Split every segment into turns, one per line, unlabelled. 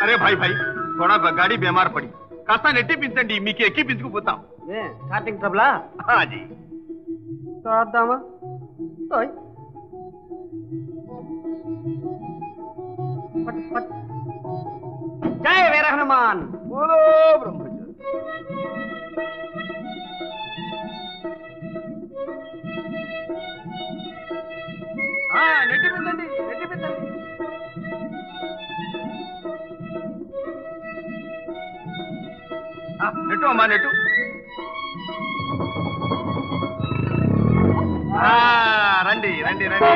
अरे भाई भाई थोड़ा गाड़ी बीमार पड़ी कास्ता నెట్టిపించండి మీకు ఎక్కిపించుకుపోతాం
స్టార్టింగ్ ట్రబులా
जी
చూద్దామా జై వీర హనుమాన్
बोलो ब्रह्मचारी
నెట్టిపించండి నెట్టిపించండి
నెట్టు అమ్మా నెట్టు రండి రండి రండి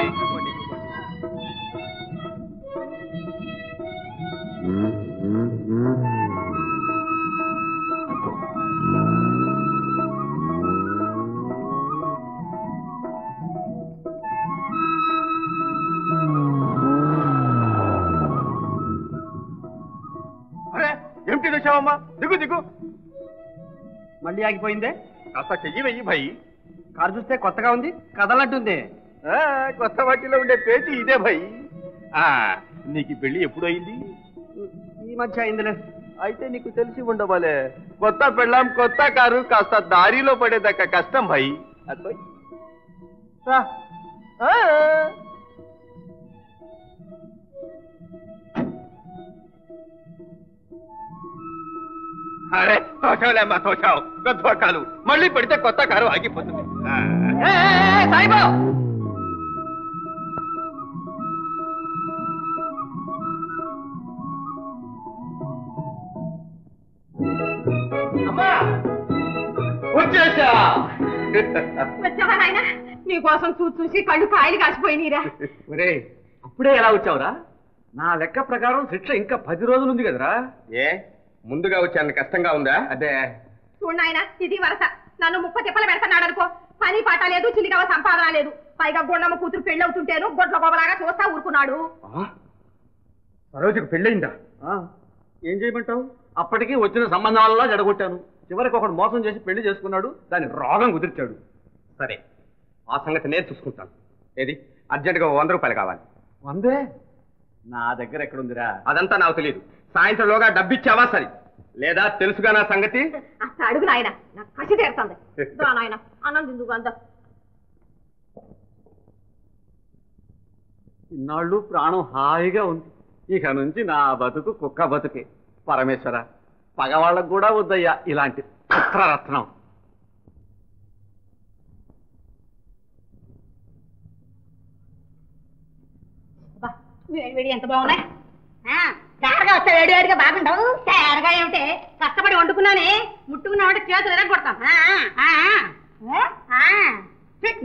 అరే ఏమిటి చూసావమ్మా దిగు దిగు
మళ్ళీ ఆగిపోయిందే
కాస్త చెయ్యి వెయ్యి భయ్
కారు చూస్తే కొత్తగా ఉంది కదలట్టుంది
కొత్త వాటిలో ఉండే పేచి ఇదే భయ్ నీకు పెళ్లి ఎప్పుడు అయింది
ఈ మధ్య అయిందిలే
అయితే నీకు తెలిసి ఉండవాలే కొత్త పెళ్ళాం కొత్త కారు కాస్త దారిలో పడేదక్క కష్టం భయ్ అది భయ్ అరే తోచావులేమ్మా తోచావు గద్వాకాలు మళ్ళీ పెడితే కొత్త కారు ఆగిపోతుంది
సాయిబా
వచ్చేసా
వచ్చావా నాయన నీకోసం చూసి కళ్ళు కాయలు కాసిపోయినీరా
ఒరే అప్పుడే ఎలా వచ్చావురా నా లెక్క ప్రకారం శిక్ష ఇంకా 10 రోజులు ఉంది కదరా
ఏ ముందుగా వచ్చాను కష్టంగా ఉందా
అదే
చూడు నాయన ఇది వరస నన్ను 30 తిప్పలు పెడతాడు అనుకో పని పాట లేదు చిల్లిగవ సంపాదన లేదు పైగా గొండమ్మ కూతురు పెళ్ళవుతుంటేను గొడ్ల గొప్పలాగా చూస్తా ఊరుకున్నాడు
సరోజకు పెళ్ళయిందా ఏం చేయమంటావు అప్పటికి వచ్చిన సంబంధాలలో జడగొట్టాను చివరికి ఒకడు మోసం చేసి పెళ్లి చేసుకున్నాడు దాని రోగం కుదిర్చాడు
సరే ఆ సంగతి నేను చూసుకుంటాను ఏది అర్జెంటుగా 100 రూపాయలు కావాలి
100 నా దగ్గర ఎక్కడుందిరా
అదంతా నాకు తెలియదు సాయంత్రంలోగా డబ్బిచ్చావా సరే లేదా తెలుసుగా నా సంగతి
అసలు అడుగు నాయన నాకు కసి తీరుతుంది నాయన అన్నం తిందుకు అంత
ఇన్నాళ్ళు ప్రాణం హాయిగా ఉంది ఇక నుంచి నా బతుకు కుక్క బతుకే పరమేశ్వర పగవాళ్ళకు కూడా వద్దయ్యా ఇలాంటి పుత్రరత్నం
వేడి ఎంత బాగున్నాయి తేరగా వస్తే వేడి వేడిగా బాగుండవు తేరగా ఏమిటే కష్టపడి వండుకున్నానే ముట్టుకున్నామంటే చేతులు ఎరగొడతాం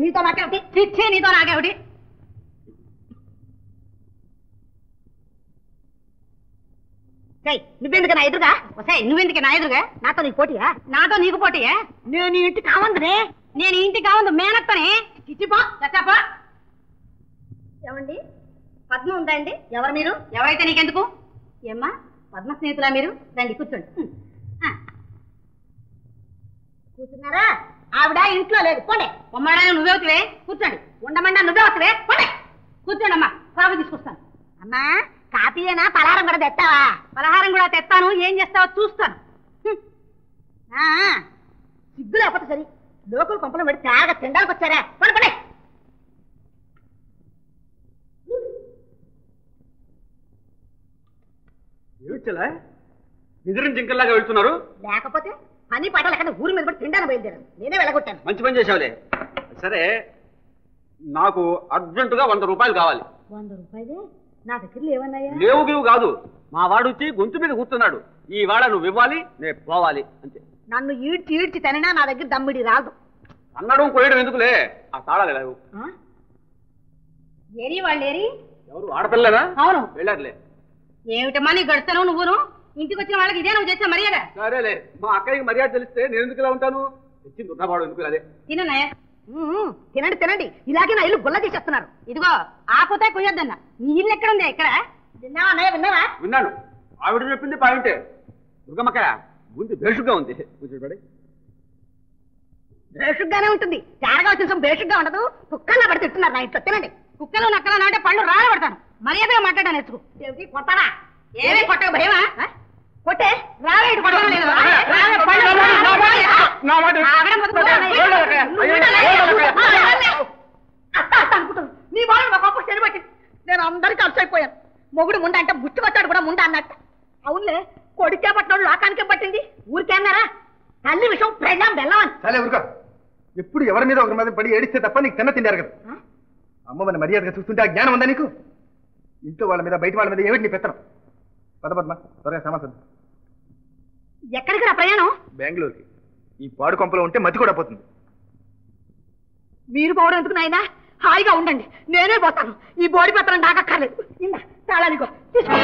నీతో నాకేమిటి చిచ్చే నీతో నాకేమిటి నువ్వెందుకు నా ఎదురుగా వసాయి నువ్వెందుకు నా ఎదురుగా నాతో నీకు పోటీయా నాతో నీకు పోటీయా నేను ఇంటి కావందునే నేను ఇంటి కావందు మేనత్తనే చిచ్చిపో చచ్చాపో ఏమండి పద్మ ఉందా అండి ఎవరు మీరు ఎవరైతే నీకెందుకు ఏమ్మా పద్మ స్నేహితులా మీరు రండి కూర్చోండి కూర్చున్నారా ఆవిడ ఇంట్లో లేదు పోండి పొమ్మడా నువ్వే అవుతువే కూర్చోండి ఉండమండా నువ్వే అవుతువే పోండి కూర్చోండి అమ్మా కాఫీ తీసుకొస్తాను అమ్మా కాఫీయేనా పలహారం కూడా తెస్తావా పలహారం కూడా తెస్తాను ఏం చేస్తావో చూస్తాను సిగ్గు లేకపోతే సరి లోకల్ కొంపలో పెట్టి తేరగా తినడానికి వచ్చారా పడుకోండి
ఏమిచ్చలే నిద్రం జింకల్లాగా వెళ్తున్నారు
లేకపోతే పని పాటలు ఎక్కడ ఊరి మీద పడి తిండాను బయలుదేరాను నేనే వెళ్ళగొట్టాను
మంచి పని చేసావులే సరే నాకు అర్జెంటుగా 100 రూపాయలు కావాలి
100 రూపాయలు నా దగ్గర లేవన్నాయా
లేవు గివు కాదు మా వాడు వచ్చి గొంతు మీద కూర్చున్నాడు ఈ వాడ నువ్వు ఇవ్వాలి నేను పోవాలి అంతే
నన్ను ఈడ్చి తిననా నా దగ్గర దమ్మిడి రాదు
అన్నడం కోయడం ఎందుకులే ఆ తాళాలు లేవు
ఏరి వాళ్ళు ఏరి
ఎవరు ఆడపిల్లరా
అవును
వెళ్ళారులే
ఏమిటమ్మా నీ గడుస్తాను నువ్వును ఇంటికి వచ్చిన వాళ్ళకి ఇదే నువ్వు చేసా మర్యాద
సరేలే మా అక్కడికి మర్యాద తెలిస్తే నేను ఎందుకు ఇలా ఉంటాను తెచ్చింది ఉన్నవాడు ఎందుకు అదే
తినన్నాయా తినండి తినండి ఇలాగే నా ఇల్లు గుల్ల తీసేస్తున్నారు ఇదిగో ఆపోతే కుయ్యొద్దన్న నీ ఇల్లు ఎక్కడ ఉంది ఇక్కడ విన్నావా అన్నయ్య విన్నావా
విన్నాను ఆవిడ చెప్పింది పాయింటే దుర్గమ్మక్క ఉంది బేషుగా ఉంది కూర్చోబడి.
బేషుగ్గానే ఉంటుంది. తేరగా వచ్చిన బేషుగ్గా ఉండదు. కుక్కల్లా పడి తిట్టున్నారు నా ఇంట్లో. తినండి. కుక్కలు నక్కలు అంటే పళ్ళు రాళ్ళ పడతాను. మర్యాదగా మాట్లాడాను నేర్చుకో. ఏమిటి కొట్టారా? ఏమే కొట్టవు భయమా? కొట్టే రావేడు కొట్టడం లేదు. నీ బాలు మా గొప్ప చెరిపట్టి నేను అందరికీ అలసైపోయాను. మొగుడు ముండ అంటే ముష్టి కొట్టాడు కూడా ముండ అన్నట్టు. అవునులే, కొడికే పట్టినోడు లోకానికే పట్టింది. ఊరికే అన్నారా? తల్లి విషయం ప్రెండం బెల్లవని.
సరే ఊరుకో. ఎప్పుడు ఎవరి మీద ఒకరి మీద పడి ఏడిస్తే తప్ప నీకు తిన్న తిండారు కదా. అమ్మమ్మని మర్యాదగా చూస్తుంటే ఆ జ్ఞానం ఉందా నీకు? ఇంట్లో వాళ్ళ మీద బయట వాళ్ళ మీద ఏమిటి నీ పెత్తనం? పదపద్మ త్వరగా సమాసం.
ఎక్కడికి రా ప్రయాణం?
బెంగళూరుకి. ఈ పాడు కొంపలో ఉంటే మతి కూడా పోతుంది.
మీరు పోవడం ఎందుకు నాయనా? హాయిగా ఉండండి, నేనే పోతాను. ఈ బోడి పత్రం నాకక్కర్లేదు. ఇందా తాళానికో తీసుకో.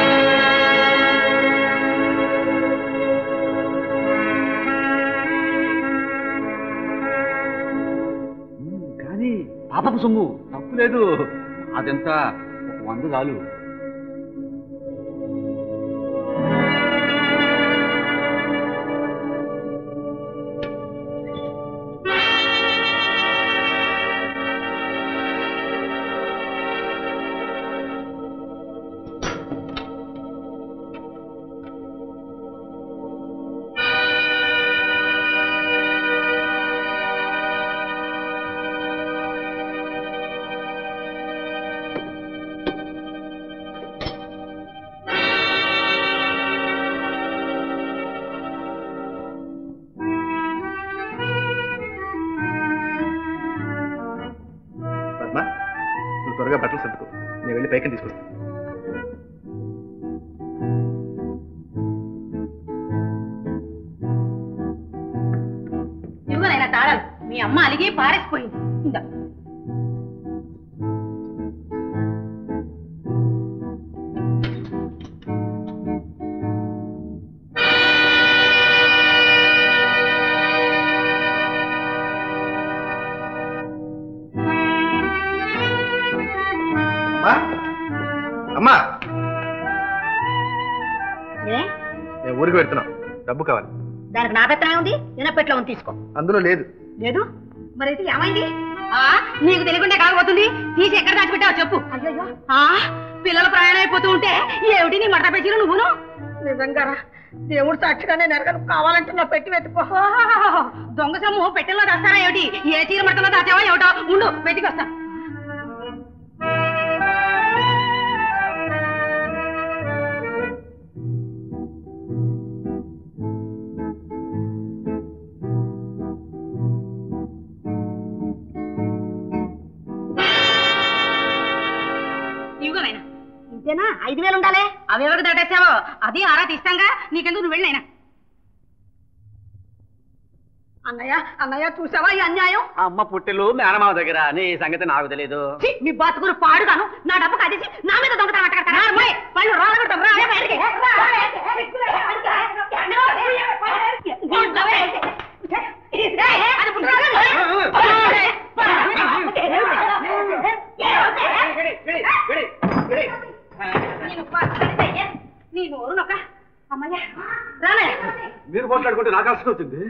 కానీ పాపపు సొమ్ము తప్పు లేదు. అదెంత 100 చాలు.
త్వరగా బట్టలు సర్దుకో, నేను వెళ్ళి పైకి తీసుకొస్తాను.
ఇవ్వనైనా తాళాలు మీ అమ్మ అలిగి పారేసిపోయింది. ఇందా
అమ్మా,
ఏ
నేను ఊరికి వెళ్తున్నా. డబ్బు కావాలి.
దానికి నా పెత్తనం ఉంది. ఎనపెట్లో ఉంది, తీసుకో.
అందులో లేదు.
లేదు మరైతే ఏమైంది? నీకు తెలియకుండా కాకపోతుంది. తీసి ఎక్కడ దాచిపెట్టావు చెప్పు. అయ్యో, పిల్లలు ప్రయాణం అయిపోతూ ఉంటే ఏమిటి నీ మడత పెట్టిరు నువ్వును? నిజంగా దేవుడు సాక్షిగానే నెరగను. కావాలంటే నా పెట్టి వెతుకో. దొంగ సొమ్ము పెట్టెల్లో దాస్తారా ఏమిటి? ఏ చీర మడతలో దాచావా ఏమిటో? ఉండు, వెతికొస్తా. ఇంతేనా? 5,000 ఉండాలి. అవి ఎవరికి దాటేసావో అది ఆరా తీస్తాంగా. నీకెందుకు, నువ్వు వెళ్ళినైనా. అన్నయ్య అన్నయ్య, చూసావా ఈ అన్యాయం?
అమ్మ పుట్టెలు మేనమావ దగ్గర. నీ సంగతి నాకు తెలియదు.
మీ బతుకులు పాడుగాను. నా డబ్బు కట్టేసి నా మీద దొంగతనం అట్టగడతారా? వాళ్ళు రాలగొడతాం. నీ నోరు నొక్క. అమ్మయ్య రాలే.
మీరు మాట్లాడుకుంటే నాకు అలసి వచ్చింది.